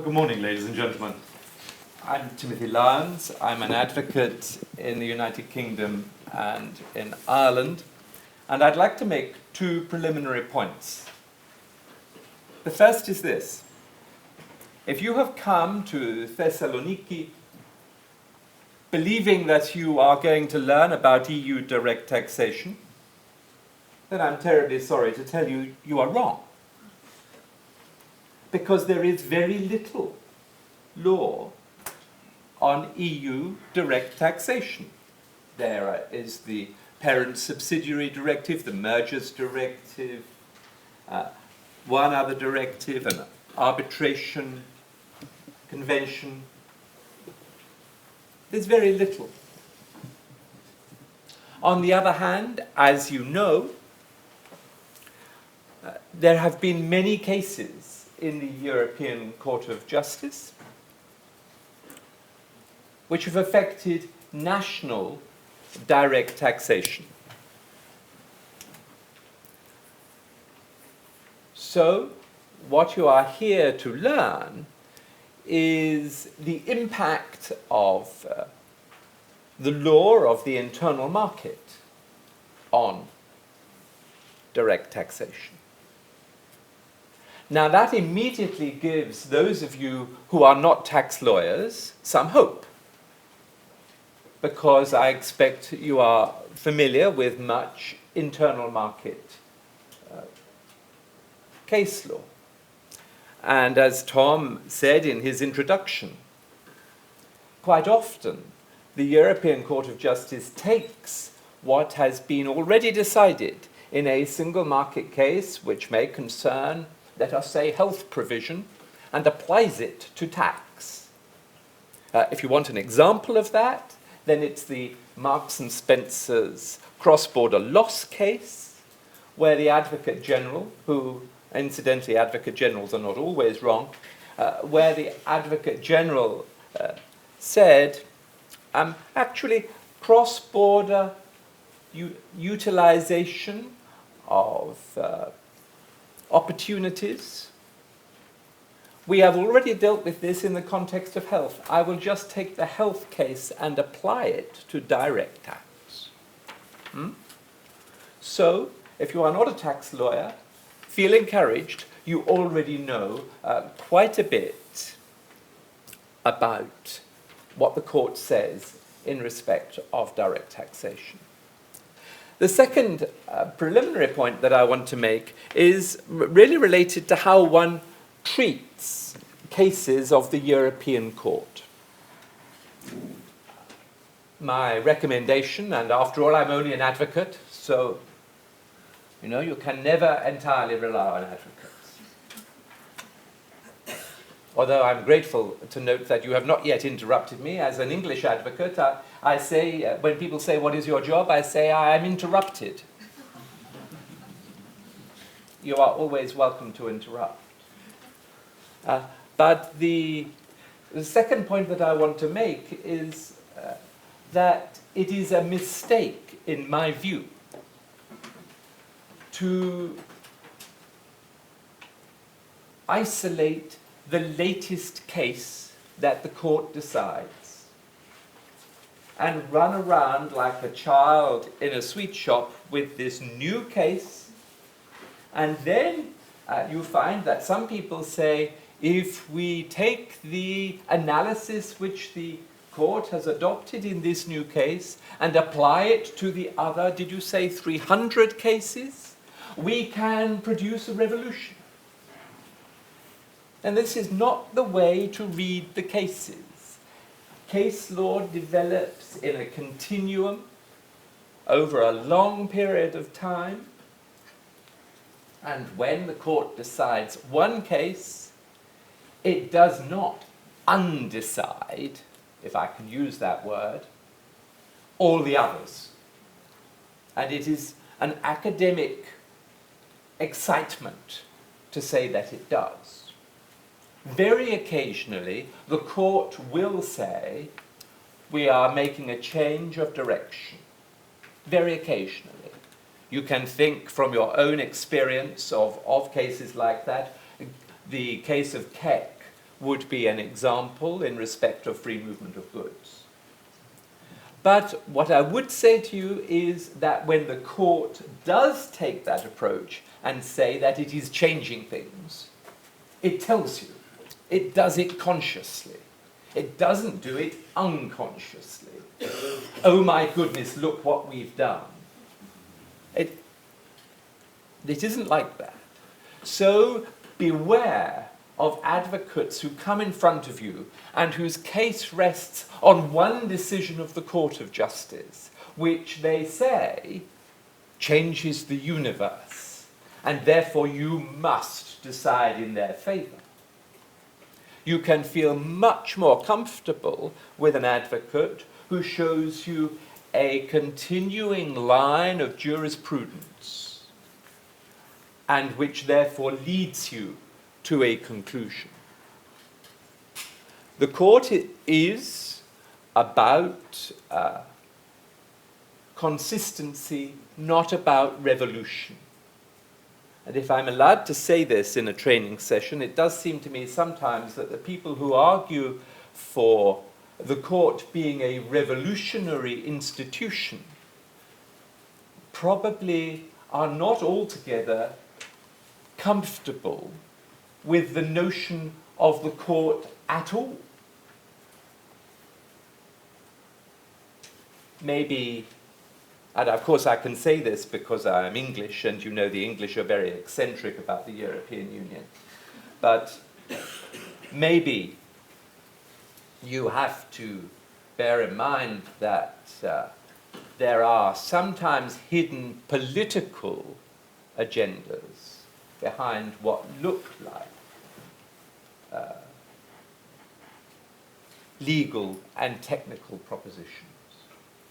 Good morning, ladies and gentlemen. I'm Timothy Lyons. I'm an advocate in the United Kingdom and in Ireland, and I'd like to make two preliminary points. The first is this. If you have come to Thessaloniki believing that you are going to learn about EU direct taxation, then I'm terribly sorry to tell you you are wrong. Because there is very little law on EU direct taxation. There is the Parent Subsidiary Directive, the Mergers Directive, one other directive, an arbitration convention. There's very little. On the other hand, as you know, there have been many cases in the European Court of Justice which have affected national direct taxation. So, what you are here to learn is the impact of the law of the internal market on direct taxation. Now that immediately gives those of you who are not tax lawyers some hope, because I expect you are familiar with much internal market case law. And as Tom said in his introduction, quite often the European Court of Justice takes what has been already decided in a single market case, which may concern, let us say, health provision, and applies it to tax. If you want an example of that, then it's the Marks and Spencer's cross-border loss case, where the Advocate General, who, incidentally, Advocate Generals are not always wrong, where the Advocate General said, actually, cross-border utilization of opportunities. We have already dealt with this in the context of health. I will just take the health case and apply it to direct tax. So, if you are not a tax lawyer, feel encouraged. You already know quite a bit about what the court says in respect of direct taxation. The second preliminary point that I want to make is really related to how one treats cases of the European Court. My recommendation, and after all I'm only an advocate, so you can never entirely rely on advocates. Although I'm grateful to note that you have not yet interrupted me. As an English advocate, I say, when people say, what is your job? I say, I am interrupted. You are always welcome to interrupt. But the second point that I want to make is that it is a mistake, in my view, to isolate the latest case that the court decides and run around like a child in a sweet shop with this new case, and then you find that some people say, if we take the analysis which the court has adopted in this new case and apply it to the other, did you say 300 cases, we can produce a revolution. And this is not the way to read the cases. Case law develops in a continuum over a long period of time, and when the court decides one case, it does not undecide, if I can use that word, all the others. And it is an academic excitement to say that it does. Very occasionally, the court will say, we are making a change of direction. Very occasionally. You can think from your own experience of cases like that. The case of Keck, would be an example in respect of free movement of goods. But what I would say to you is that when the court does take that approach and say that it is changing things, it tells you. It does it consciously. It doesn't do it unconsciously. Oh my goodness, look what we've done. It isn't like that. So beware of advocates who come in front of you and whose case rests on one decision of the Court of Justice, which they say changes the universe, and therefore you must decide in their favour. You can feel much more comfortable with an advocate who shows you a continuing line of jurisprudence, and which therefore leads you to a conclusion. The court is about consistency, not about revolution. And if I'm allowed to say this in a training session, it does seem to me sometimes that the people who argue for the court being a revolutionary institution probably are not altogether comfortable with the notion of the court at all. Maybe, and of course I can say this because I am English, and you know the English are very eccentric about the European Union, but maybe you have to bear in mind that there are sometimes hidden political agendas behind what look like legal and technical propositions.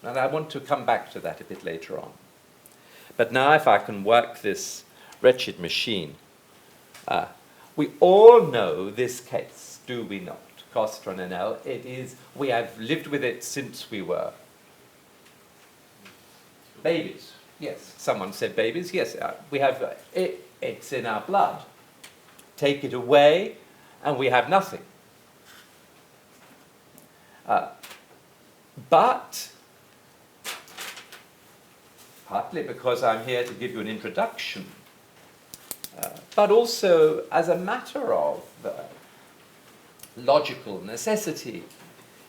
And I want to come back to that a bit later on. But now if I can work this wretched machine, we all know this case, do we not? Costron-Enel, it is, we have lived with it since we were babies. Yes, someone said babies. Yes, we have it. It's in our blood. Take it away, and we have nothing. But partly because I'm here to give you an introduction, but also as a matter of logical necessity,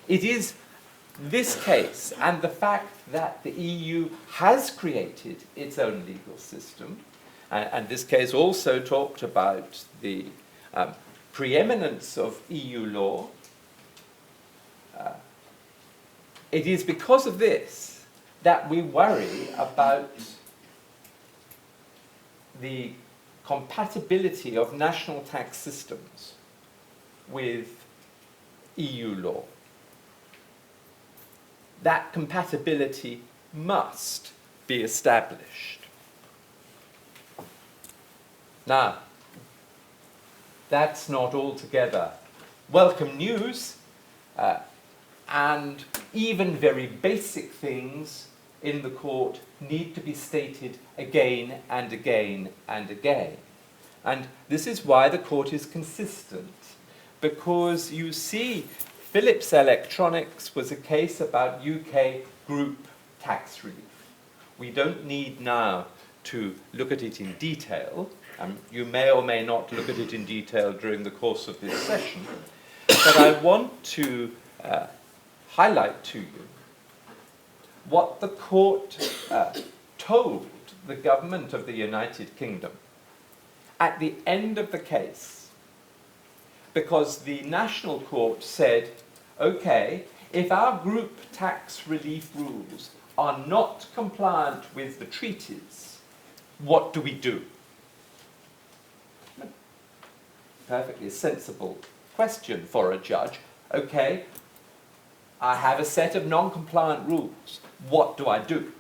it is this case and the fact that the EU has created its own legal system, and this case also talked about the preeminence of EU law. It is because of this that we worry about the compatibility of national tax systems with EU law. That compatibility must be established. Now, that's not altogether welcome news, and even very basic things in the court need to be stated again and again and again. And this is why the court is consistent, because you see, Philips Electronics was a case about UK group tax relief. We don't need now to look at it in detail. You may or may not look at it in detail during the course of this session, but I want to highlight to you what the court told the government of the United Kingdom at the end of the case, because the national court said, okay, if our group tax relief rules are not compliant with the treaties, what do we do? Perfectly sensible question for a judge. Okay, I have a set of non-compliant rules. What do I do?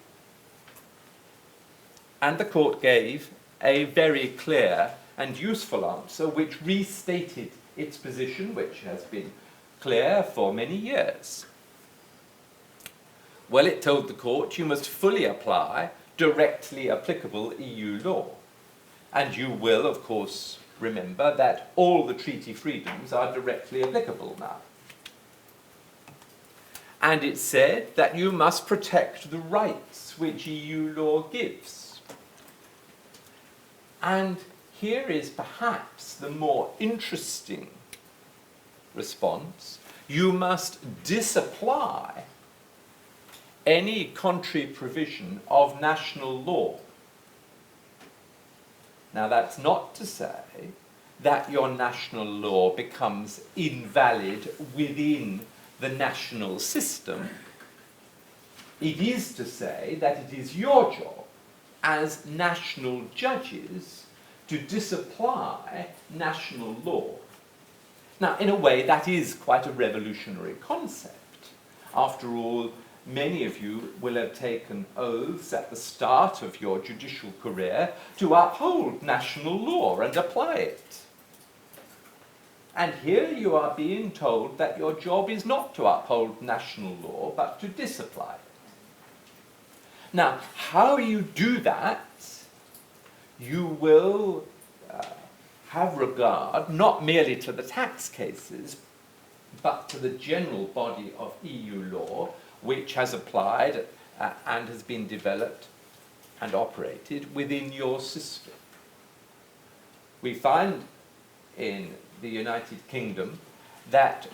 And the court gave a very clear and useful answer which restated its position, which has been clear for many years. Well, it told the court you must fully apply directly applicable EU law. And you will, of course, remember that all the treaty freedoms are directly applicable now. And it said that you must protect the rights which EU law gives. And here is perhaps the more interesting response. You must disapply any contrary provision of national law. Now, that's not to say that your national law becomes invalid within the national system. It is to say that it is your job as national judges to disapply national law. Now, in a way, that is quite a revolutionary concept. After all, many of you will have taken oaths at the start of your judicial career to uphold national law and apply it. And here you are being told that your job is not to uphold national law, but to disapply it. Now, how you do that, you will have regard not merely to the tax cases, but to the general body of EU law, which has applied and has been developed and operated within your system. We find in the United Kingdom that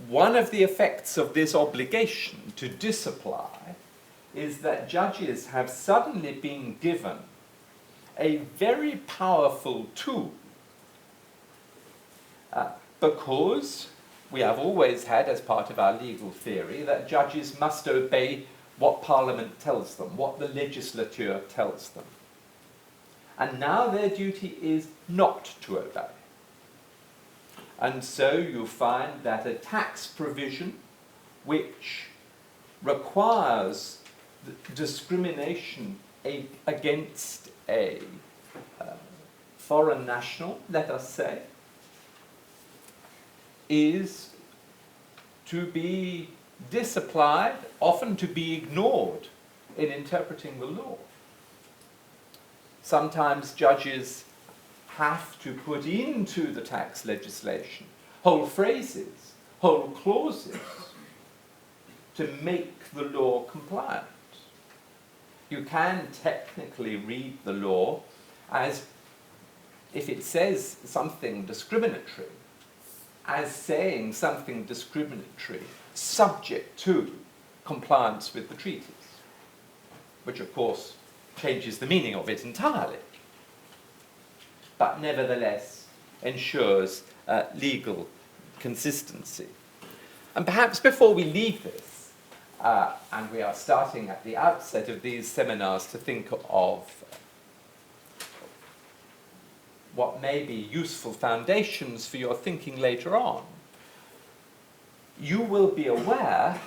one of the effects of this obligation to disapply is that judges have suddenly been given a very powerful tool because we have always had, as part of our legal theory, that judges must obey what Parliament tells them, what the legislature tells them. And now their duty is not to obey. And so you find that a tax provision which requires discrimination against a foreign national, let us say, is to be disapplied, often to be ignored in interpreting the law. Sometimes judges have to put into the tax legislation whole phrases, whole clauses to make the law compliant. You can technically read the law as, if it says something discriminatory, as saying something discriminatory subject to compliance with the treaties, which of course changes the meaning of it entirely, but nevertheless ensures legal consistency. And perhaps before we leave this, and we are starting at the outset of these seminars to think of what may be useful foundations for your thinking later on, you will be aware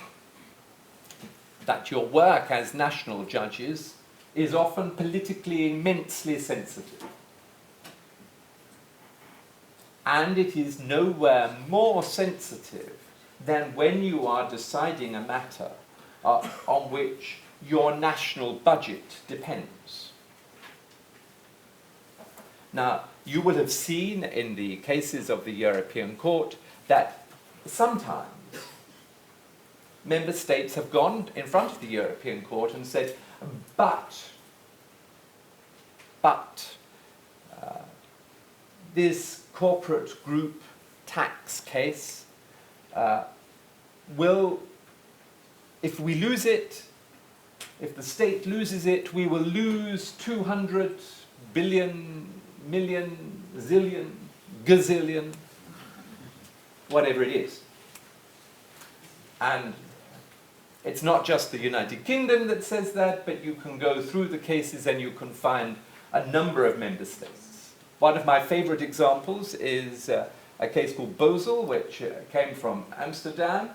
that your work as national judges is often politically immensely sensitive. And it is nowhere more sensitive than when you are deciding a matter on which your national budget depends. Now, you will have seen in the cases of the European Court that sometimes member states have gone in front of the European Court and said, but this corporate group tax case will, if we lose it, if the state loses it, we will lose 200 billion, million, zillion, gazillion, whatever it is. And it's not just the United Kingdom that says that, but you can go through the cases and you can find a number of member states. One of my favorite examples is a case called Bosel, which came from Amsterdam,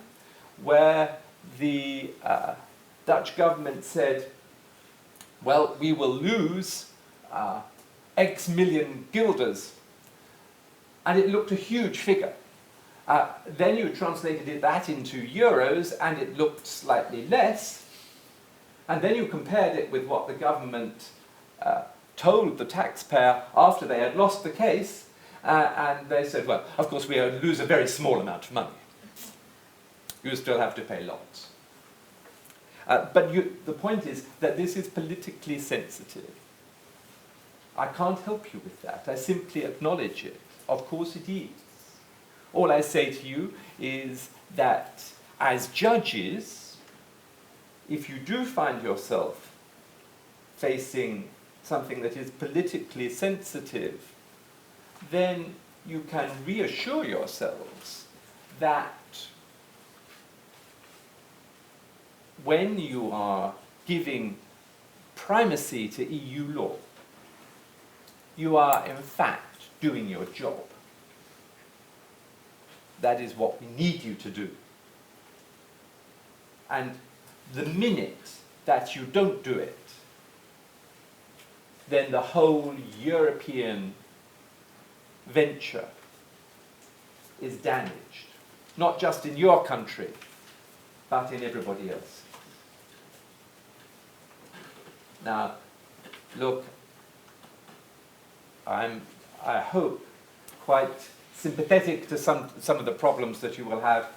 where the Dutch government said, well, we will lose X million guilders. And it looked a huge figure. Then you translated that into euros, and it looked slightly less. And then you compared it with what the government told the taxpayer after they had lost the case, And they said, well, of course we lose a very small amount of money. You still have to pay lots. But the point is that this is politically sensitive. I can't help you with that. I simply acknowledge it. Of course it is. All I say to you is that as judges, if you do find yourself facing something that is politically sensitive, then you can reassure yourselves that when you are giving primacy to EU law, you are in fact doing your job. That is what we need you to do. And the minute that you don't do it, then the whole European venture is damaged. Not just in your country, but in everybody else. Now, look, I hope, quite sympathetic to some of the problems that you will have.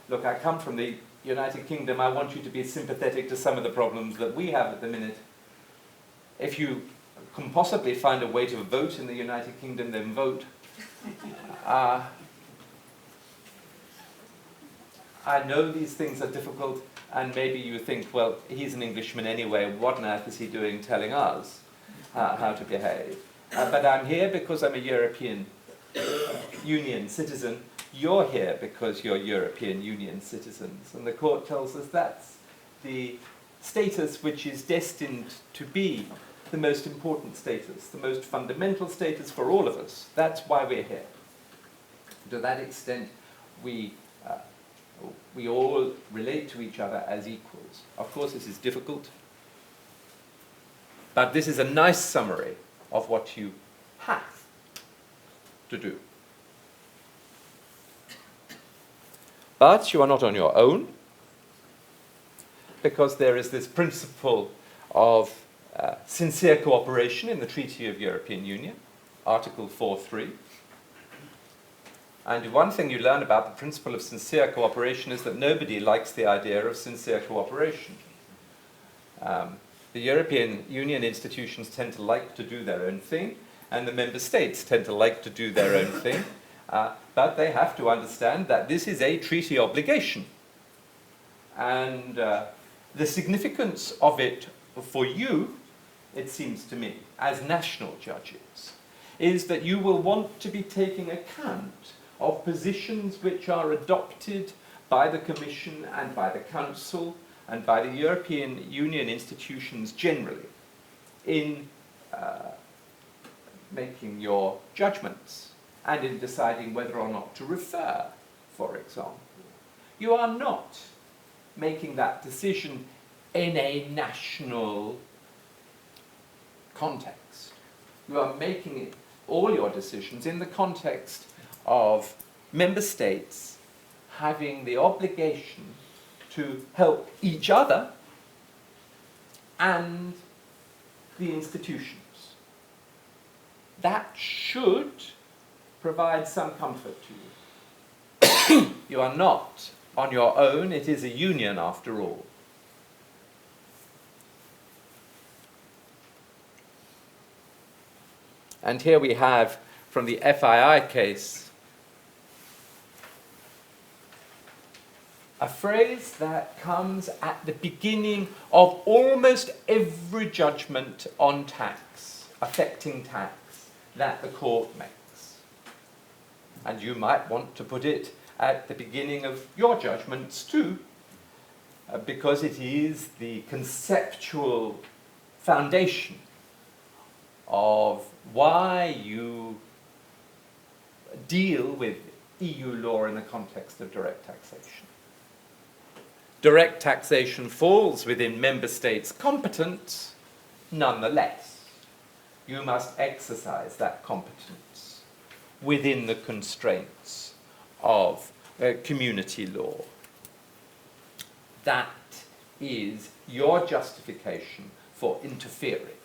Look, I come from the United Kingdom. I want you to be sympathetic to some of the problems that we have at the minute. If you can possibly find a way to vote in the United Kingdom, then vote. I know these things are difficult, and maybe you think, well, he's an Englishman anyway, what on earth is he doing telling us how to behave? But I'm here because I'm a European Union citizen. You're here because you're European Union citizens. And the court tells us that's the status which is destined to be the most important status, the most fundamental status for all of us. That's why we're here. To that extent, we all relate to each other as equals. Of course, this is difficult, but this is a nice summary of what you have to do. But you are not on your own, because there is this principle of sincere cooperation in the Treaty of European Union, Article 4.3. And one thing you learn about the principle of sincere cooperation is that nobody likes the idea of sincere cooperation. The European Union institutions tend to like to do their own thing, and the member states tend to like to do their own thing, but they have to understand that this is a treaty obligation. And the significance of it for you, it seems to me, as national judges, is that you will want to be taking account of positions which are adopted by the Commission and by the Council and by the European Union institutions generally in making your judgments and in deciding whether or not to refer, for example. You are not making that decision in a national context. You are making all your decisions in the context of member states having the obligation to help each other and the institutions. That should provide some comfort to you. You are not on your own. It is a union after all. And here we have, from the FII case, a phrase that comes at the beginning of almost every judgment on tax, affecting tax, that the court makes. And you might want to put it at the beginning of your judgments too, because it is the conceptual foundation of why you deal with EU law in the context of direct taxation. Direct taxation falls within member states' competence, nonetheless. You must exercise that competence within the constraints of community law. That is your justification for interfering.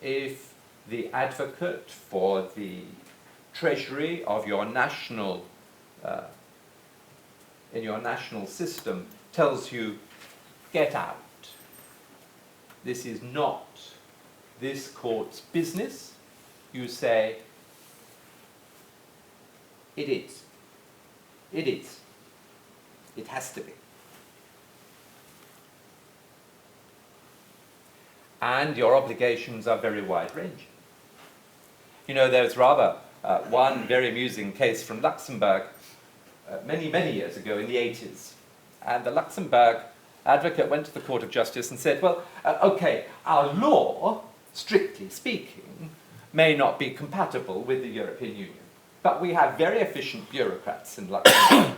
If the advocate for the treasury of your national, in your national system tells you, get out. This is not this court's business. You say, it is. It is. It has to be. And your obligations are very wide-ranging. You know, there's rather one very amusing case from Luxembourg many, many years ago in the 80s. And the Luxembourg advocate went to the Court of Justice and said, well, okay, our law, strictly speaking, may not be compatible with the European Union. But we have very efficient bureaucrats in Luxembourg.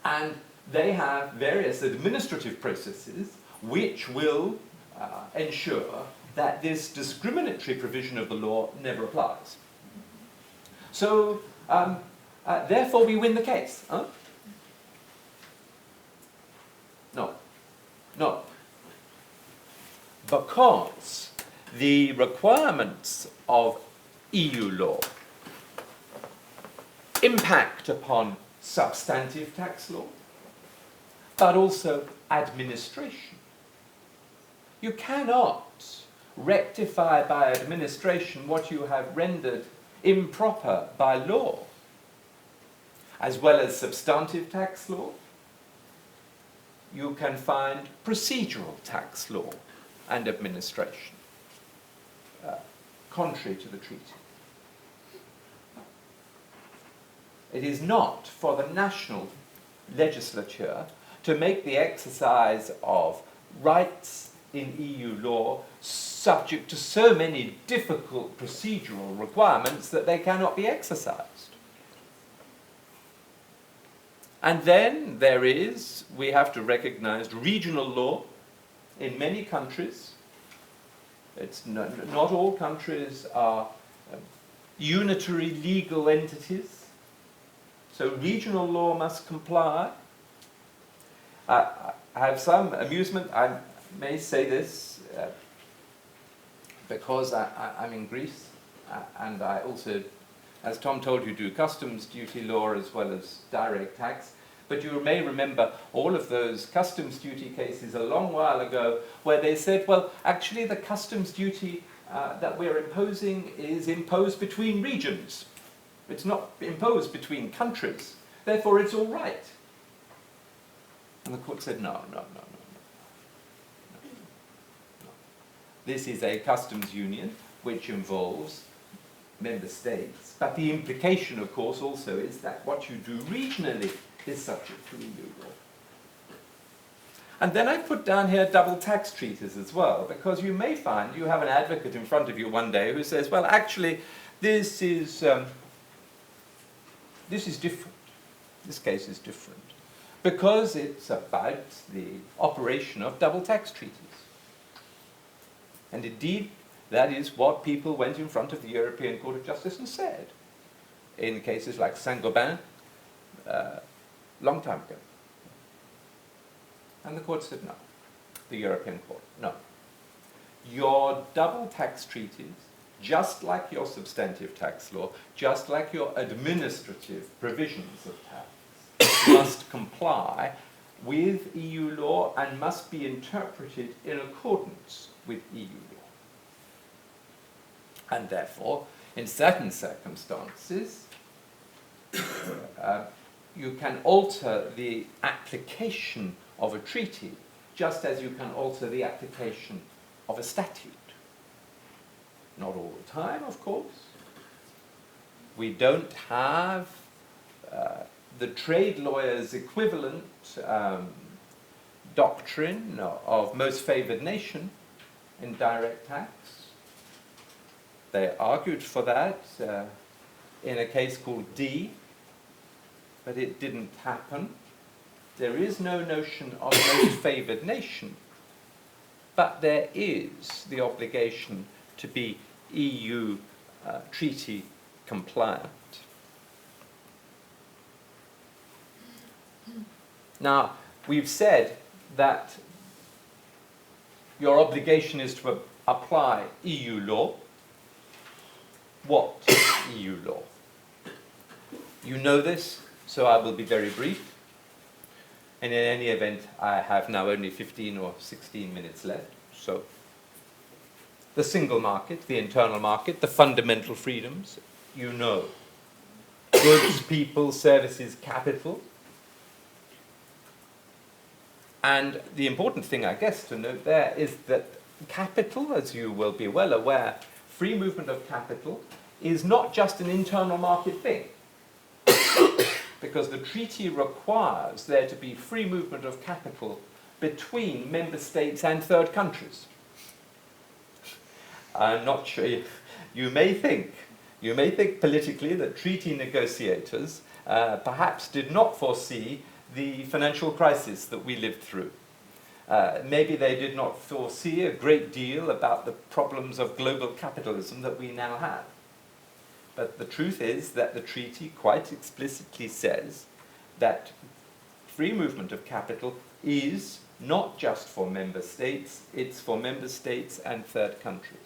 And they have various administrative processes which will ensure that this discriminatory provision of the law never applies. So, therefore, we win the case. Huh? No. No. Because the requirements of EU law impact upon substantive tax law, but also administration. You cannot rectify by administration what you have rendered improper by law, as well as substantive tax law. You can find procedural tax law and administration, contrary to the treaty. It is not for the national legislature to make the exercise of rights in EU law subject to so many difficult procedural requirements that they cannot be exercised. And then there is, we have to recognize, regional law in many countries. It's not all countries are unitary legal entities. So regional law must comply. I have some amusement. I may say this because I'm in Greece, and I also, as Tom told you, do customs duty law as well as direct tax. But you may remember all of those customs duty cases a long while ago where they said, well, actually the customs duty that we're imposing is imposed between regions. It's not imposed between countries. Therefore, it's all right. And the court said, no. This is a customs union which involves member states. But the implication, of course, also is that what you do regionally is subject to EU law. And then I put down here double tax treaties as well, because you may find you have an advocate in front of you one day who says, well, actually, this is different. This case is different. Because it's about the operation of double tax treaties. And indeed, that is what people went in front of the European Court of Justice and said in cases like Saint-Gobain, long time ago. And the court said no. The European Court, no. Your double tax treaties, just like your substantive tax law, just like your administrative provisions of tax, must comply with EU law and must be interpreted in accordance with EU law. And therefore, in certain circumstances, you can alter the application of a treaty just as you can alter the application of a statute. Not all the time, of course. We don't have the trade lawyer's equivalent doctrine of most favored nation in direct tax. They argued for that in a case called D, but it didn't happen. There is no notion of most favored nation, but there is the obligation to be EU treaty compliant. Now, we've said that your obligation is to apply EU law. What EU law? You know this, so I will be very brief. And in any event, I have now only 15 or 16 minutes left. So the single market, the internal market, the fundamental freedoms, you know. Goods, people, services, capital. And the important thing, I guess, to note there is that capital, as you will be well aware, free movement of capital is not just an internal market thing. Because the treaty requires there to be free movement of capital between member states and third countries. I'm not sure. You may think politically that treaty negotiators perhaps did not foresee the financial crisis that we lived through. Maybe they did not foresee a great deal about the problems of global capitalism that we now have. But the truth is that the treaty quite explicitly says that free movement of capital is not just for member states, it's for member states and third countries.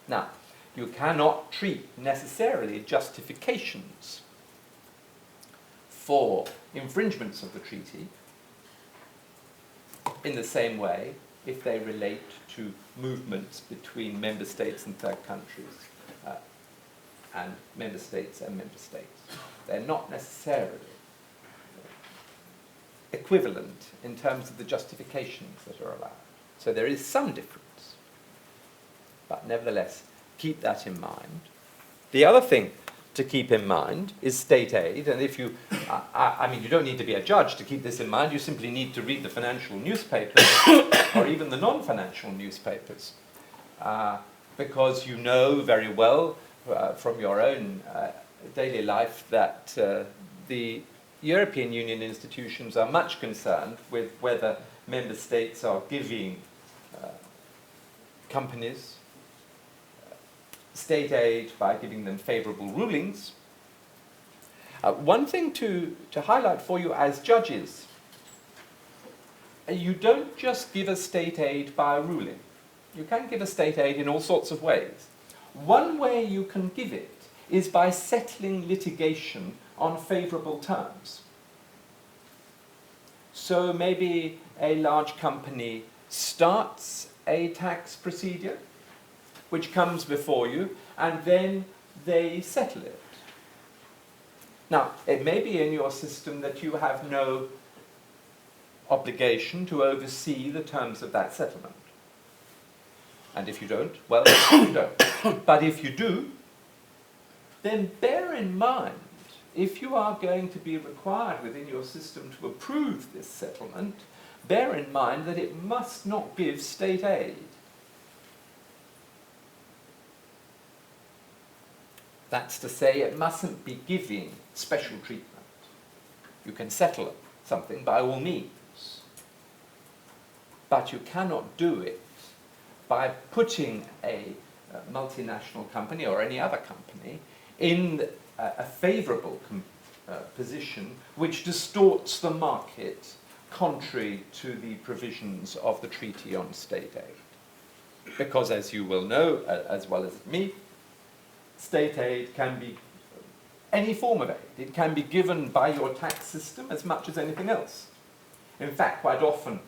Now, you cannot treat necessarily justifications for infringements of the treaty in the same way if they relate to movements between member states and third countries. And member states and member states. They're not necessarily equivalent in terms of the justifications that are allowed. So there is some difference. But nevertheless, keep that in mind. The other thing to keep in mind is state aid. And if you, I mean, you don't need to be a judge to keep this in mind. You simply need to read the financial newspapers or even the non-financial newspapers. Because you know very well from your own daily life that the European Union institutions are much concerned with whether member states are giving companies state aid by giving them favourable rulings. One thing to highlight for you as judges, you don't just give a state aid by a ruling. You can give a state aid in all sorts of ways. One way you can give it is by settling litigation on favourable terms. So maybe a large company starts a tax procedure which comes before you, and then they settle it. Now, it may be in your system that you have no obligation to oversee the terms of that settlement. And if you don't, well, you don't. But if you do, then bear in mind, if you are going to be required within your system to approve this settlement, bear in mind that it must not give state aid. That's to say, it mustn't be giving special treatment. You can settle something by all means, but you cannot do it by putting a multinational company or any other company in a favourable position which distorts the market contrary to the provisions of the Treaty on State Aid. Because, as you will know, as well as me, state aid can be any form of aid. It can be given by your tax system as much as anything else. In fact, quite often,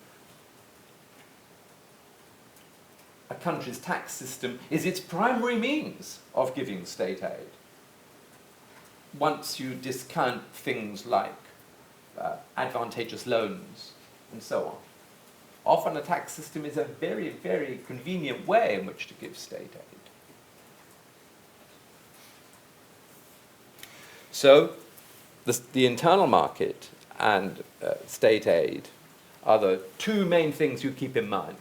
a country's tax system is its primary means of giving state aid. Once you discount things like advantageous loans and so on. Often a tax system is a very, very convenient way in which to give state aid. So the internal market and state aid are the two main things you keep in mind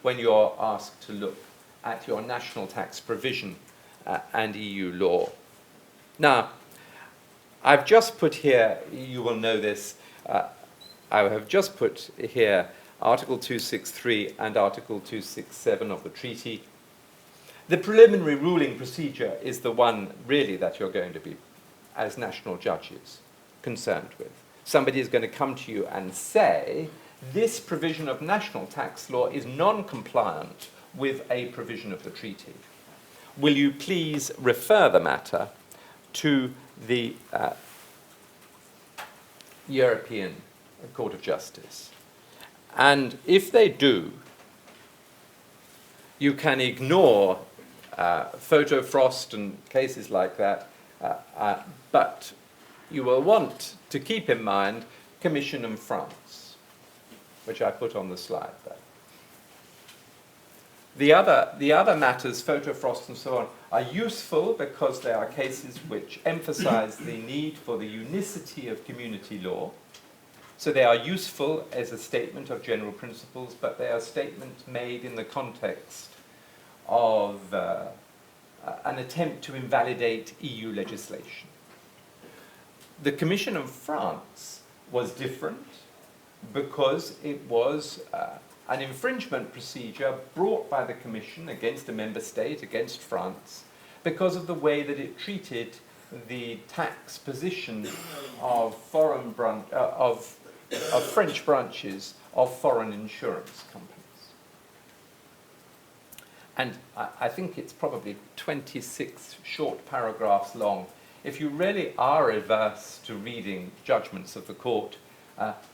when you're asked to look at your national tax provision and EU law. Now, I've just put here, you will know this, I have just put here Article 263 and Article 267 of the treaty. The preliminary ruling procedure is the one really that you're going to be, as national judges, concerned with. Somebody is going to come to you and say, this provision of national tax law is non-compliant with a provision of the treaty. Will you please refer the matter to the European Court of Justice? And if they do, you can ignore photo frost and cases like that, but you will want to keep in mind Commission in France, which I put on the slide there. The other matters, photo frost and so on, are useful because they are cases which emphasize the need for the unicity of community law. So they are useful as a statement of general principles, but they are statements made in the context of an attempt to invalidate EU legislation. The Commission of France was different because it was an infringement procedure brought by the Commission against a member state, against France, because of the way that it treated the tax position of French branches of foreign insurance companies. And I think it's probably 26 short paragraphs long. If you really are averse to reading judgments of the court,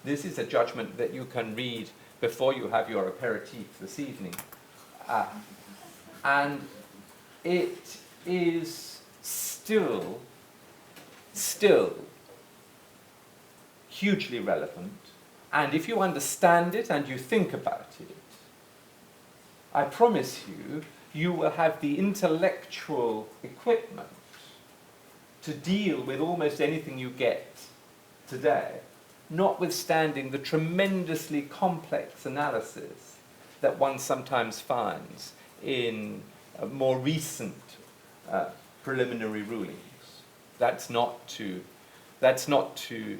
this is a judgment that you can read before you have your aperitif this evening. And it is still hugely relevant. And if you understand it and you think about it, I promise you, you will have the intellectual equipment to deal with almost anything you get today, notwithstanding the tremendously complex analysis that one sometimes finds in more recent preliminary rulings. That's not to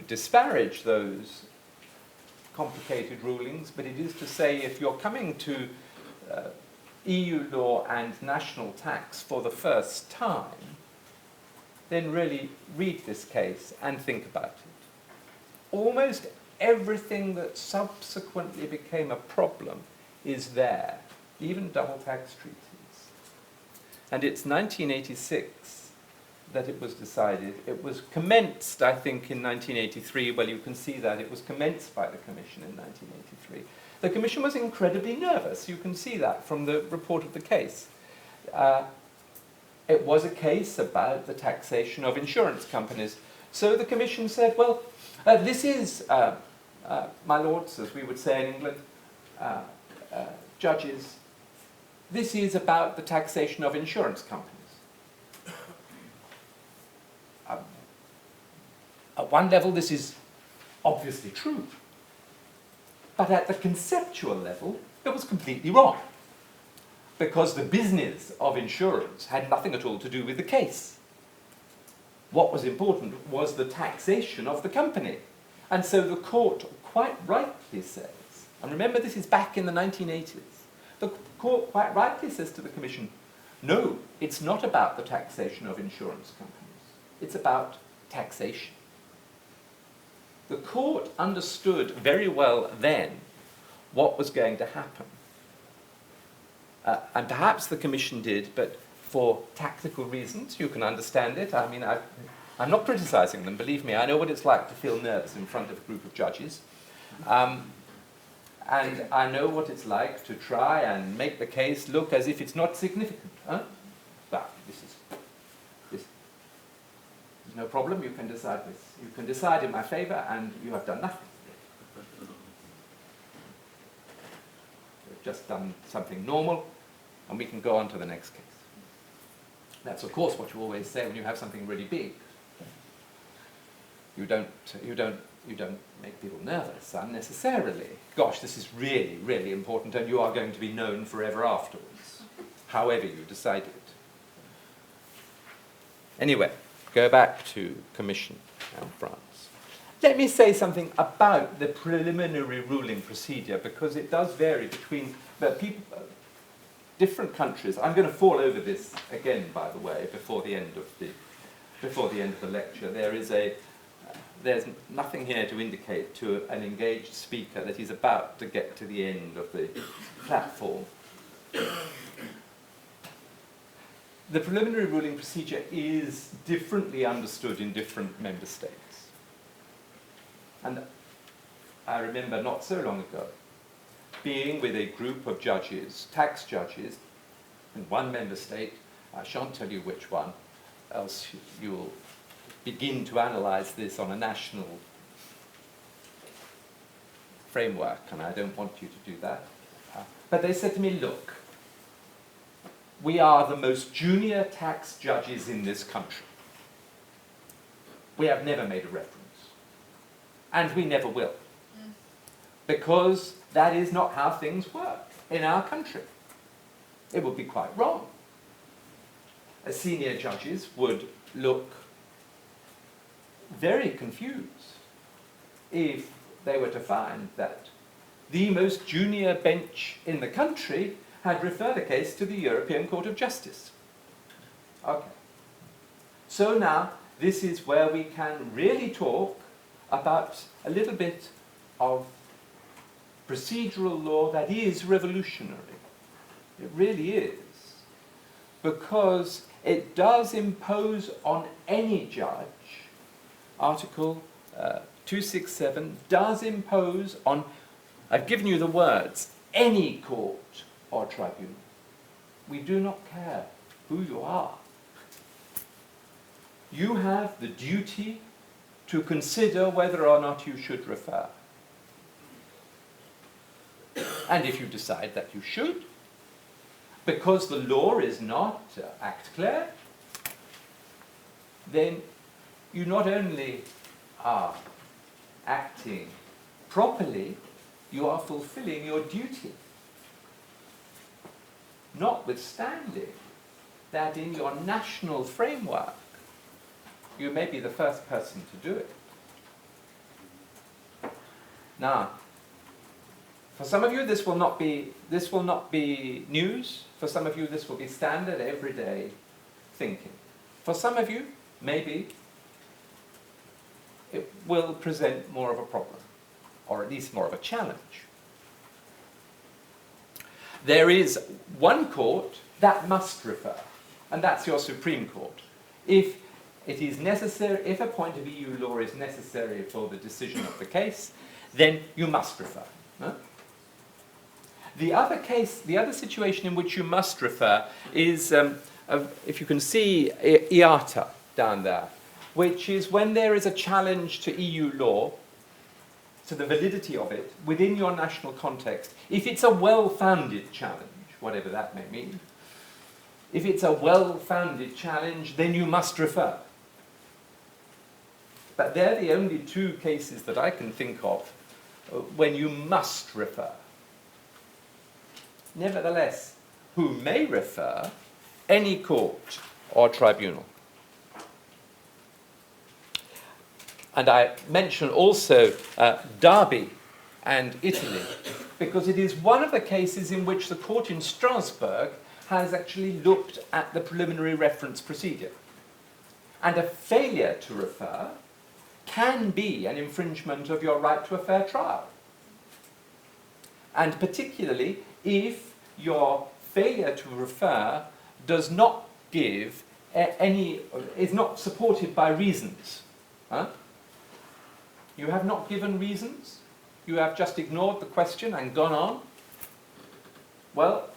disparage those complicated rulings, but it is to say if you're coming to EU law and national tax for the first time, then really read this case and think about it. Almost everything that subsequently became a problem is there, even double tax treaties. And it's 1986 that it was decided. It was commenced, I think, in 1983. Well, you can see that it was commenced by the Commission in 1983. The Commission was incredibly nervous. You can see that from the report of the case. It was a case about the taxation of insurance companies. So the Commission said, well, this is, my lords, as we would say in England, judges, this is about the taxation of insurance companies. At one level, this is obviously true. But at the conceptual level, it was completely wrong. Because the business of insurance had nothing at all to do with the case. What was important was the taxation of the company. And so the court quite rightly says, and remember this is back in the 1980s, the court quite rightly says to the Commission, no, it's not about the taxation of insurance companies. It's about taxation. The court understood very well then what was going to happen. And perhaps the Commission did, but for tactical reasons, you can understand it. I mean, I'm not criticizing them, believe me. I know what it's like to feel nervous in front of a group of judges. And I know what it's like to try and make the case look as if it's not significant. Huh? But this is no problem, you can decide this. You can decide in my favor and you have done nothing. You've just done something normal and we can go on to the next case. That's of course what you always say when you have something really big. You don't make people nervous unnecessarily. Gosh, this is really, really important and you are going to be known forever afterwards, however you decide it. Anyway, go back to Commission and France. Let me say something about the preliminary ruling procedure because it does vary between different countries. I'm going to fall over this again, by the way, before the end of the lecture. There's nothing here to indicate to an engaged speaker that he's about to get to the end of the platform. The preliminary ruling procedure is differently understood in different member states. And I remember not so long ago being with a group of judges, tax judges, in one member state. I shan't tell you which one, else you'll begin to analyze this on a national framework, and I don't want you to do that. But they said to me, look, we are the most junior tax judges in this country. We have never made a reference. And we never will. Because that is not how things work in our country. It would be quite wrong. As senior judges would look very confused if they were to find that the most junior bench in the country had referred a case to the European Court of Justice. Okay. So now, this is where we can really talk about a little bit of procedural law that is revolutionary. It really is. Because it does impose on any judge, Article 267 does impose on, I've given you the words, any court or tribunal. We do not care who you are. You have the duty to consider whether or not you should refer. And if you decide that you should, because the law is not act clear, then you not only are acting properly, you are fulfilling your duty. Notwithstanding that in your national framework, you may be the first person to do it. Now, for some of you this will not be news. For some of you this will be standard everyday thinking. For some of you, maybe it will present more of a problem, or at least more of a challenge. There is one court that must refer, and that's your Supreme Court. If it is necessary, if a point of EU law is necessary for the decision of the case, then you must refer. Huh? The other case, the other situation in which you must refer is, if you can see IATA down there, which is when there is a challenge to EU law, to the validity of it, within your national context. If it's a well-founded challenge, whatever that may mean, if it's a well-founded challenge, then you must refer. But they're the only two cases that I can think of when you must refer. Nevertheless, who may refer? Any court or tribunal. And I mention also Derby and Italy, because it is one of the cases in which the court in Strasbourg has actually looked at the preliminary reference procedure. And a failure to refer can be an infringement of your right to a fair trial. And particularly if your failure to refer does not give is not supported by reasons. Huh? You have not given reasons, you have just ignored the question and gone on. Well,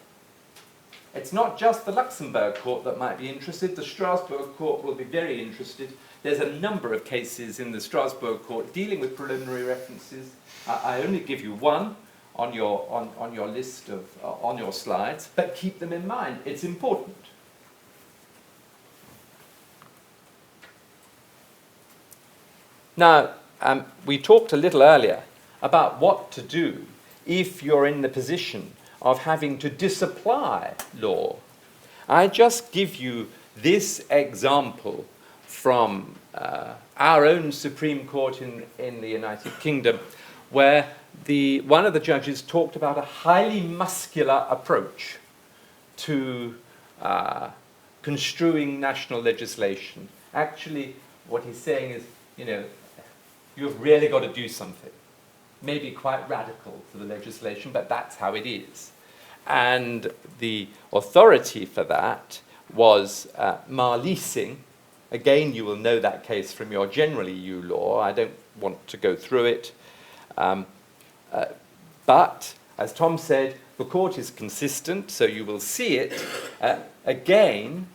it's not just the Luxembourg court that might be interested, the Strasbourg court will be very interested. There's a number of cases in the Strasbourg court dealing with preliminary references. I only give you one on your list of, on your slides, but keep them in mind, it's important. Now, we talked a little earlier about what to do if you're in the position of having to disapply law. I just give you this example from our own Supreme Court in the United Kingdom, where one of the judges talked about a highly muscular approach to construing national legislation. Actually, what he's saying is, you've really got to do something. Maybe quite radical to the legislation, but that's how it is. and the authority for that was Leasing. Again, you will know that case from your general EU law. I don't want to go through it. But, as Tom said, the court is consistent, so you will see it again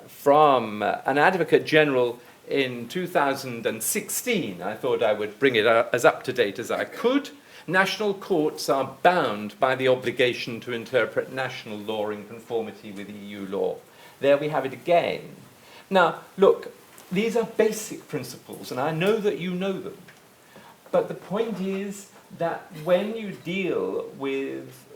from an Advocate General in 2016. I thought I would bring it as up to date as I could. National courts are bound by the obligation to interpret national law in conformity with EU law. There we have it again. Now, look, these are basic principles, and I know that you know them. But the point is that when you deal with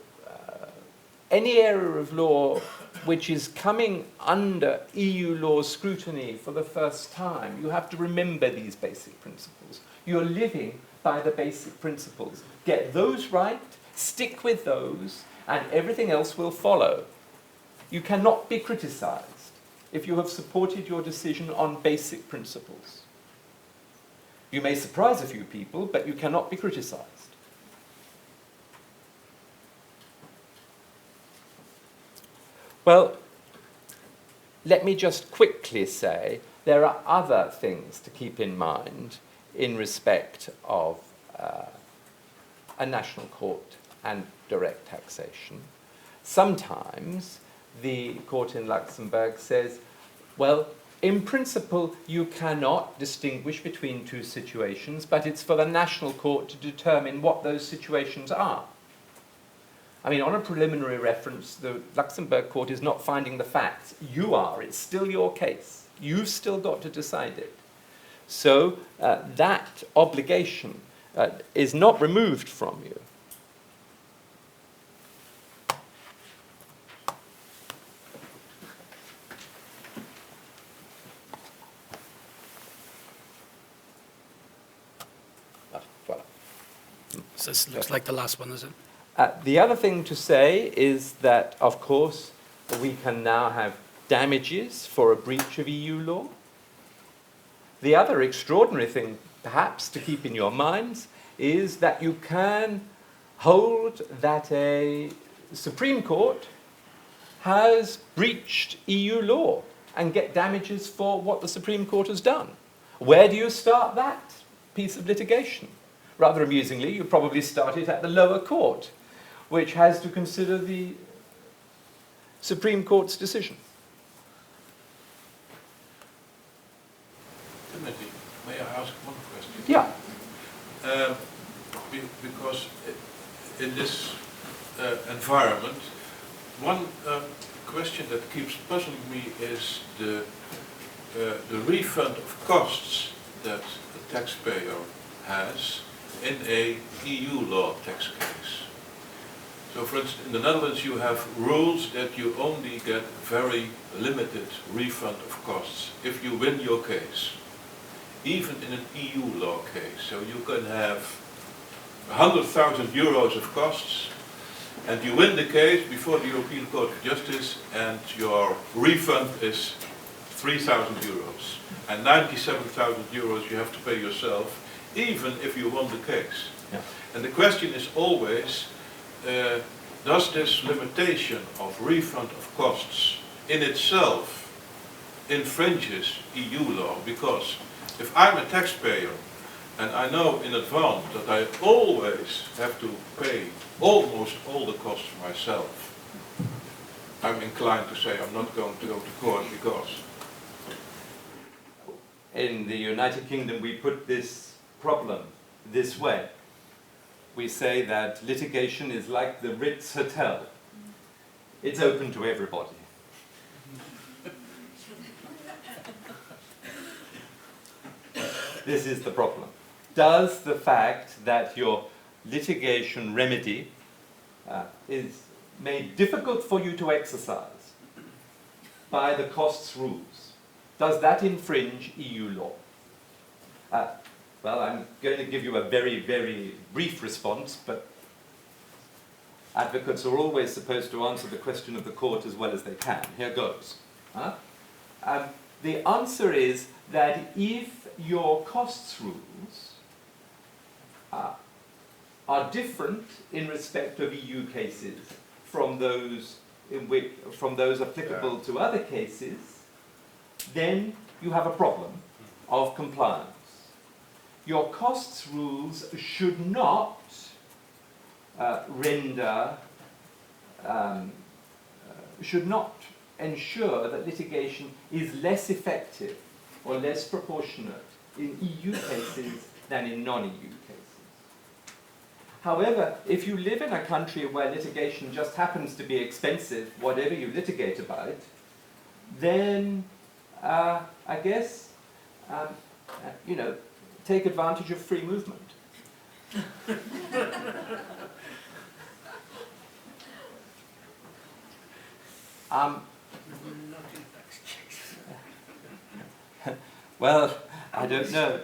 any area of law which is coming under EU law scrutiny for the first time, you have to remember these basic principles. You're living by the basic principles. Get those right, stick with those, and everything else will follow. You cannot be criticized if you have supported your decision on basic principles. You may surprise a few people, but you cannot be criticized. Well, let me just quickly say there are other things to keep in mind in respect of a national court and direct taxation. Sometimes the court in Luxembourg says, well, in principle, you cannot distinguish between two situations, but it's for the national court to determine what those situations are. I mean, on a preliminary reference, the Luxembourg court is not finding the facts. You are. It's still your case. You've still got to decide it. So that obligation is not removed from you. Voilà. So this looks like the last one, is it? The other thing to say is that, of course, we can now have damages for a breach of EU law. The other extraordinary thing, perhaps, to keep in your minds is that you can hold that a Supreme Court has breached EU law and get damages for what the Supreme Court has done. Where do you start that piece of litigation? Rather amusingly, you probably start it at the lower court, which has to consider the Supreme Court's decision. Timothy, may I ask one question? Yeah. Because in this environment, one question that keeps puzzling me is the refund of costs that a taxpayer has in a EU law tax case. So for instance, in the Netherlands you have rules that you only get very limited refund of costs if you win your case, even in an EU law case. So you can have 100,000 euros of costs and you win the case before the European Court of Justice and your refund is 3,000 euros and 97,000 euros you have to pay yourself even if you won the case. Yeah. And the question is always, does this limitation of refund of costs in itself infringes EU law? Because if I'm a taxpayer and I know in advance that I always have to pay almost all the costs myself, I'm inclined to say I'm not going to go to court because... In the United Kingdom, we put this problem this way. We say that litigation is like the Ritz Hotel. It's open to everybody. This is the problem. Does the fact that your litigation remedy is made difficult for you to exercise by the costs rules, does that infringe EU law? Well, I'm going to give you a very, very brief response, but advocates are always supposed to answer the question of the court as well as they can. Here goes. The answer is that if your costs rules are different in respect of EU cases from those applicable to other cases, then you have a problem of compliance. Your costs rules should not should not ensure that litigation is less effective or less proportionate in EU cases than in non-EU cases. However, if you live in a country where litigation just happens to be expensive, whatever you litigate about, then I guess, take advantage of free movement. Well, I don't know.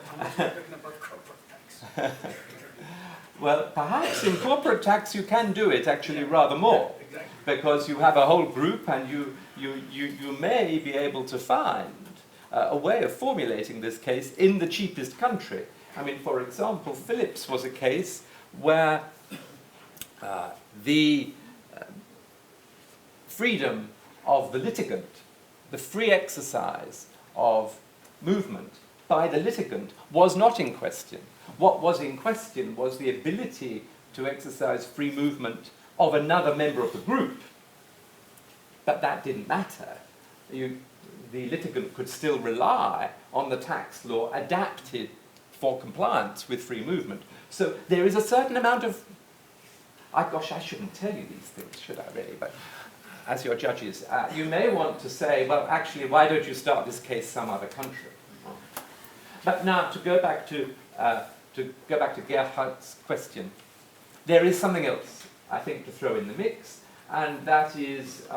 Well, perhaps in corporate tax you can do it actually rather more, because you have a whole group and you may be able to find a way of formulating this case in the cheapest country. I mean, for example, Philips was a case where the freedom of the litigant, the free exercise of movement by the litigant was not in question. What was in question was the ability to exercise free movement of another member of the group. But that didn't matter. The litigant could still rely on the tax law adapted for compliance with free movement. So there is a certain amount of, I shouldn't tell you these things, should I really? But as your judges, you may want to say, well, actually, why don't you start this case some other country? But now, to go back to Gerhard's question, there is something else, I think, to throw in the mix, and that is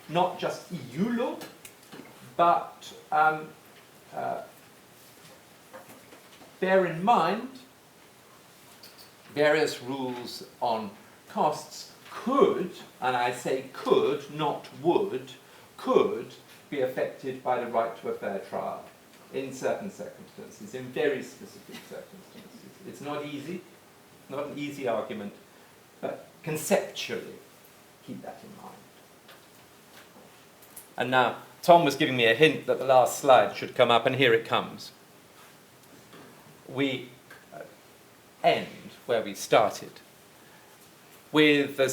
not just EU law, but bear in mind various rules on costs could, and I say could, not would, could be affected by the right to a fair trial in certain circumstances, in very specific circumstances. It's not easy, not an easy argument, but conceptually, keep that in mind. And now, Tom was giving me a hint that the last slide should come up, and here it comes. We end where we started, with a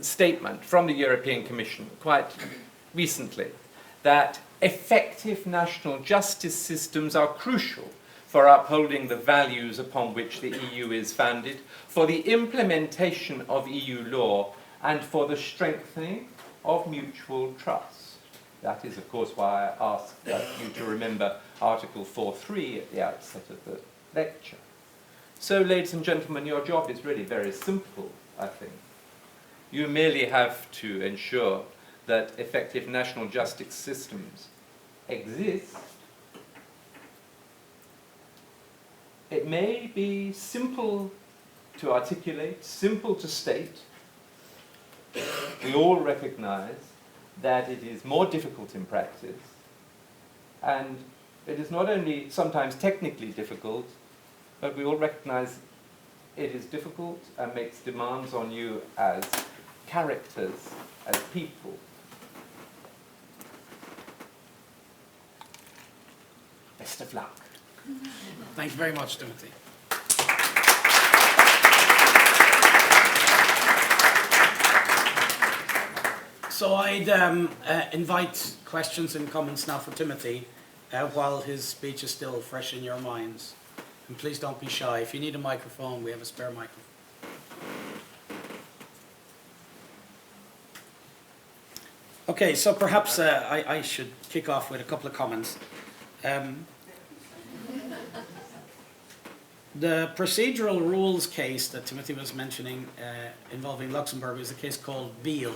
statement from the European Commission quite recently that effective national justice systems are crucial for upholding the values upon which the EU is founded, for the implementation of EU law, and for the strengthening of mutual trust. That is, of course, why I asked you to remember Article 4.3 at the outset of the lecture. So, ladies and gentlemen, your job is really very simple, I think. You merely have to ensure that effective national justice systems exist. It may be simple to articulate, simple to state. We all recognize that it is more difficult in practice, and it is not only sometimes technically difficult, but we all recognize it is difficult and makes demands on you as characters, as people. Best of luck. Thank you very much, Timothy. So I'd invite questions and comments now for Timothy while his speech is still fresh in your minds. And please don't be shy. If you need a microphone, we have a spare microphone. Okay, so perhaps I should kick off with a couple of comments. The procedural rules case that Timothy was mentioning involving Luxembourg is a case called Beal,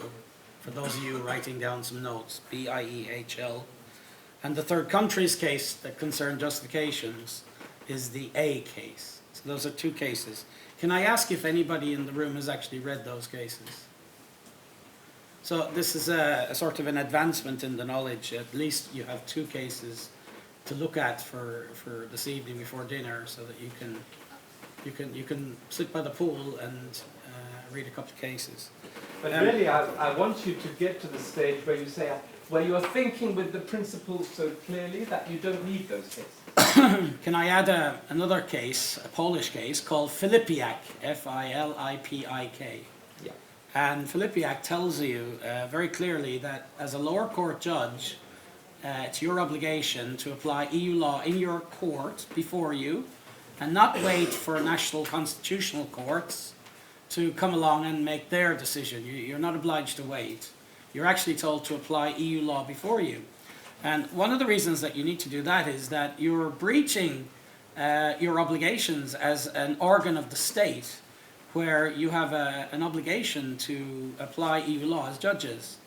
for those of you writing down some notes, B-I-E-H-L. And the third countries case that concerned justifications is the A case. So those are two cases. Can I ask if anybody in the room has actually read those cases? So this is a sort of an advancement in the knowledge. At least you have two cases to look at for this evening before dinner, so that you can sit by the pool and read a couple of cases. But really, I want you to get to the stage where you say, where you're thinking with the principles so clearly that you don't need those cases. Can I add another case, a Polish case, called Filipiak, F-I-L-I-P-I-K. Yeah. And Filipiak tells you very clearly that as a lower court judge, it's your obligation to apply EU law in your court before you, and not wait for national constitutional courts to come along and make their decision. You're not obliged to wait. You're actually told to apply EU law before you. And one of the reasons that you need to do that is that you're breaching your obligations as an organ of the state, where you have an obligation to apply EU law as judges.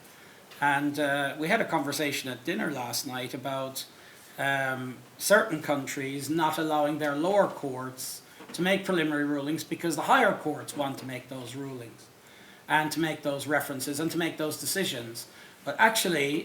And we had a conversation at dinner last night about certain countries not allowing their lower courts to make preliminary rulings because the higher courts want to make those rulings and to make those references and to make those decisions. But actually,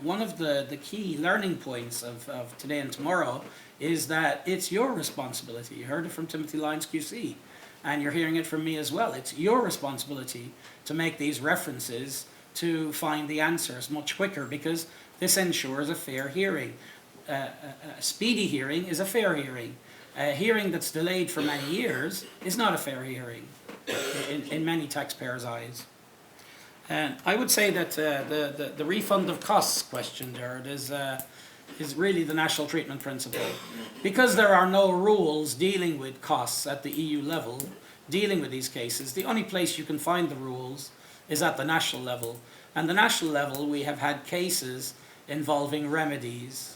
one of the key learning points of today and tomorrow is that it's your responsibility. You heard it from Timothy Lyons QC, and you're hearing it from me as well. It's your responsibility to make these references to find the answers much quicker, because this ensures a fair hearing. A speedy hearing is a fair hearing. A hearing that's delayed for many years is not a fair hearing in many taxpayers' eyes. And I would say that the refund of costs question, Jared, is really the national treatment principle. Because there are no rules dealing with costs at the EU level, dealing with these cases, the only place you can find the rules is at the national level. And the national level, we have had cases involving remedies.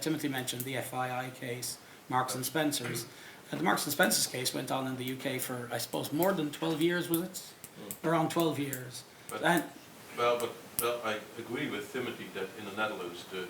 Timothy mentioned the FII case, Marks and Spencer's. The Marks and Spencer's case went on in the UK for, I suppose, more than 12 years, was it? Around 12 years. But, And well, I agree with Timothy that in the Netherlands the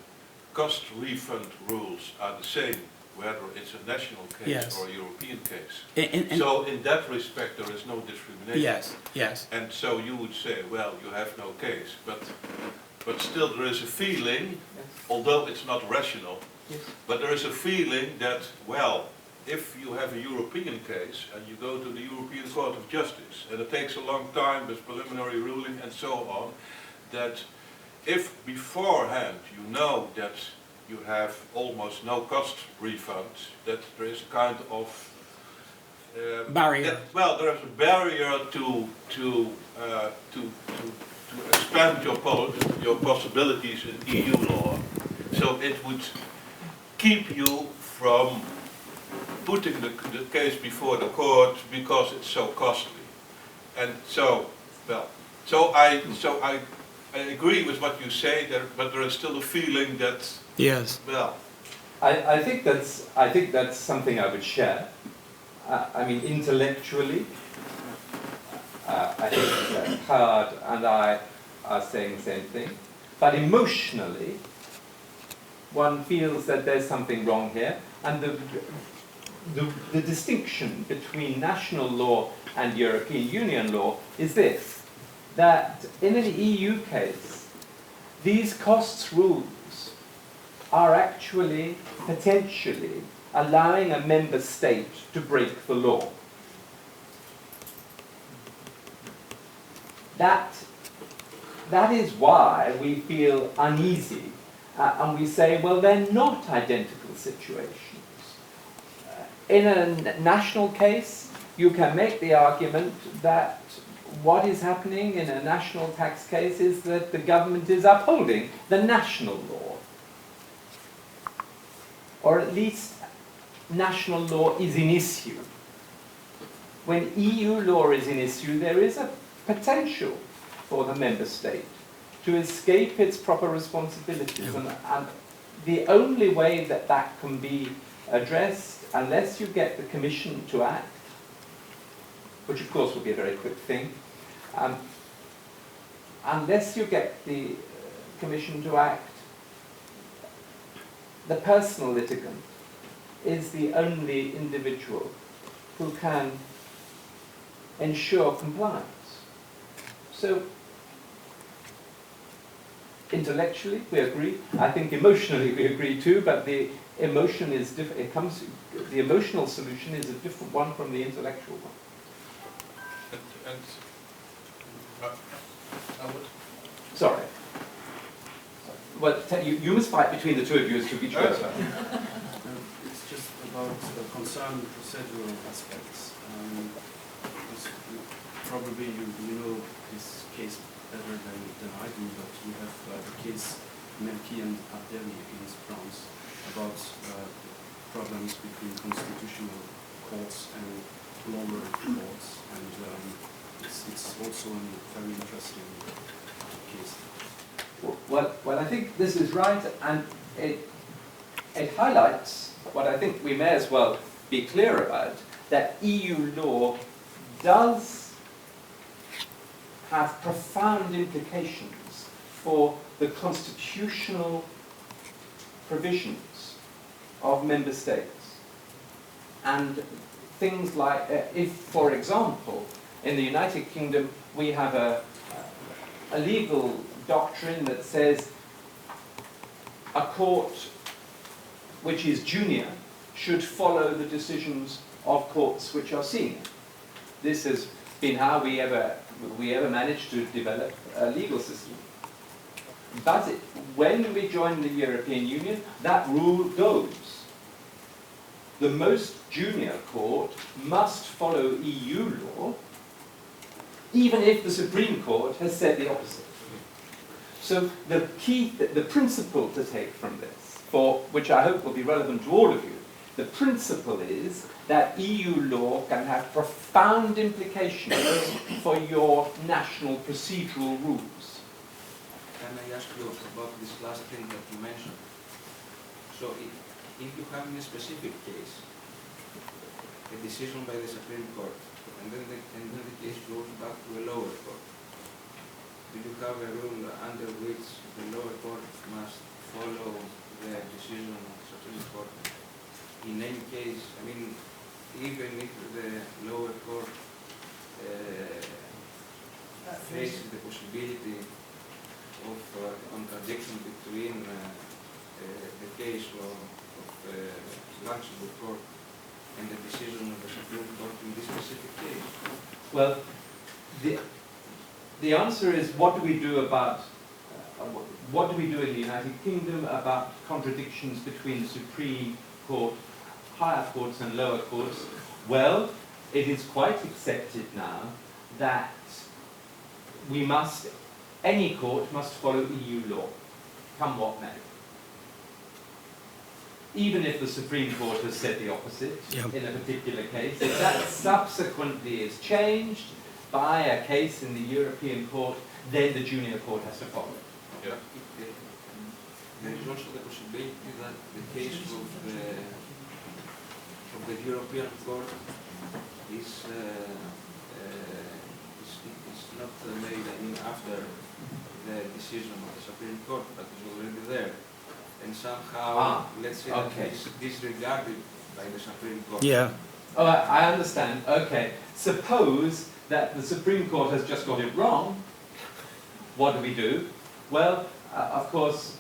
cost refund rules are the same, whether it's a national case Yes. or a European case. so So in that respect there is no discrimination. yes. And so you would say, well, you have no case, but still there is a feeling, although it's not rational, Yes. but there is a feeling that, well, if you have a European case and you go to the European Court of Justice and it takes a long time with preliminary ruling and so on, that if beforehand you know that you have almost no cost refunds, that there is a kind of Barrier. there is a barrier to expand your possibilities in EU law. So it would keep you from putting the case before the court because it's so costly. And so I agree with what you say there, but there is still a feeling that, Yes. well, I think that's something I would share. I mean, intellectually, I think Howard and I are saying the same thing. But emotionally, one feels that there's something wrong here. And the distinction between national law and European Union law is this, that in an EU case, these costs rules are actually potentially allowing a member state to break the law. That is why we feel uneasy and we say, well, they're not identical situations. In a national case, you can make the argument that what is happening in a national tax case is that the government is upholding the national law. Or at least national law is in issue. When EU law is in issue, there is a potential for the member state to escape its proper responsibilities. And the only way that that can be addressed, unless you get the Commission to act, which of course will be a very quick thing, unless you get the Commission to act, the personal litigant is the only individual who can ensure compliance. So, intellectually we agree. I think emotionally we agree too. But the emotion is different. The emotional solution is a different one from the intellectual one. and I would Sorry. Well, you must fight between the two of you as to which goes first. It's just about concerned procedural aspects. Because probably you know this case better than I do, but we have the case Melki and Abdeli against France about problems between constitutional courts and lower courts, and it's also a very interesting case. Well, I think this is right, and it highlights what I think we may as well be clear about, that EU law does have profound implications for the constitutional provisions of member states. And things like, if, for example, in the United Kingdom we have a legal doctrine that says a court which is junior should follow the decisions of courts which are senior. This has been how we ever managed to develop a legal system. But when we join the European Union, that rule goes. The most junior court must follow EU law, even if the Supreme Court has said the opposite. So the key, the principle to take from this, for which I hope will be relevant to all of you, the principle is that EU law can have profound implications for your national procedural rules. Can I ask you about this last thing that you mentioned? So if you have in a specific case a decision by the Supreme Court, and then the case goes back to a lower court, do you have a rule under which the lower court must follow the decision of the Supreme Court? In any case, I mean, even if the lower court faces the possibility of contradiction between the case of Luxembourg Court and the decision of the Supreme Court in this specific case? Well, the answer is, what do we do about, what do we do in the United Kingdom about contradictions between the Supreme Court, higher courts and lower courts? Well, it is quite accepted now that any court must follow EU law, come what may. Even if the Supreme Court has said the opposite in a particular case, if that subsequently is changed by a case in the European Court, then the junior court has to follow it. Yeah. There is also the possibility that the case of the European Court is not made, I mean, after the decision of the Supreme Court, but is already there, and somehow, let's say, that is disregarded by the Supreme Court. Yeah. Oh, I understand. Okay. Suppose that the Supreme Court has just got it wrong. What do we do? Well, of course,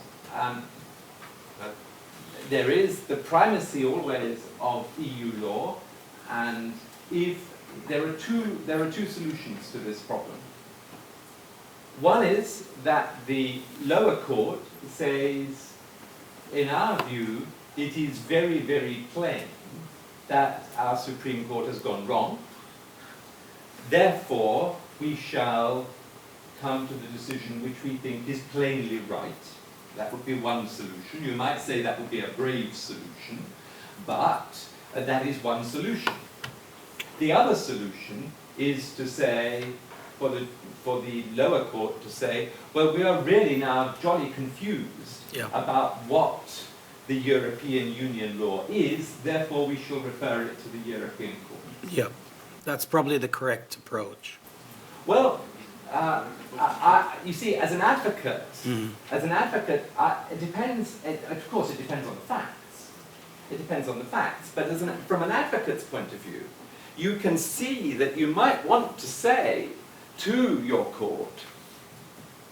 there is the primacy always of EU law, and if there are two solutions to this problem. One is that the lower court says, in our view, it is very, very plain that our Supreme Court has gone wrong. Therefore, we shall come to the decision which we think is plainly right. That would be one solution. You might say that would be a brave solution, but that is one solution. The other solution is to say, for the lower court to say, well, we are really now jolly confused about what the European Union law is, therefore we shall refer it to the European Court. Yeah, that's probably the correct approach. Well, you see, as an advocate, it depends. Of course, it depends on the facts. It depends on the facts. But from an advocate's point of view, you can see that you might want to say to your court,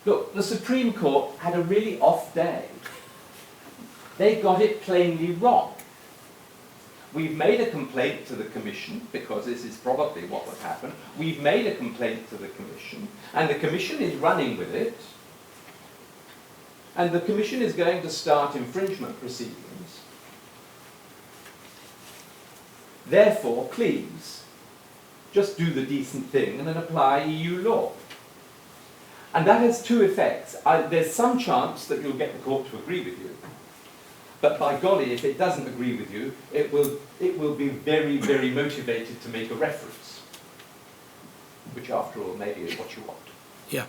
look, the Supreme Court had a really off day. They got it plainly wrong. We've made a complaint to the Commission, because this is probably what would happen. We've made a complaint to the Commission, and the Commission is running with it, and the Commission is going to start infringement proceedings. Therefore, please, just do the decent thing and then apply EU law. And that has two effects. There's some chance that you'll get the court to agree with you. But by golly, if it doesn't agree with you, it will be very, very motivated to make a reference, which after all maybe is what you want. Yeah.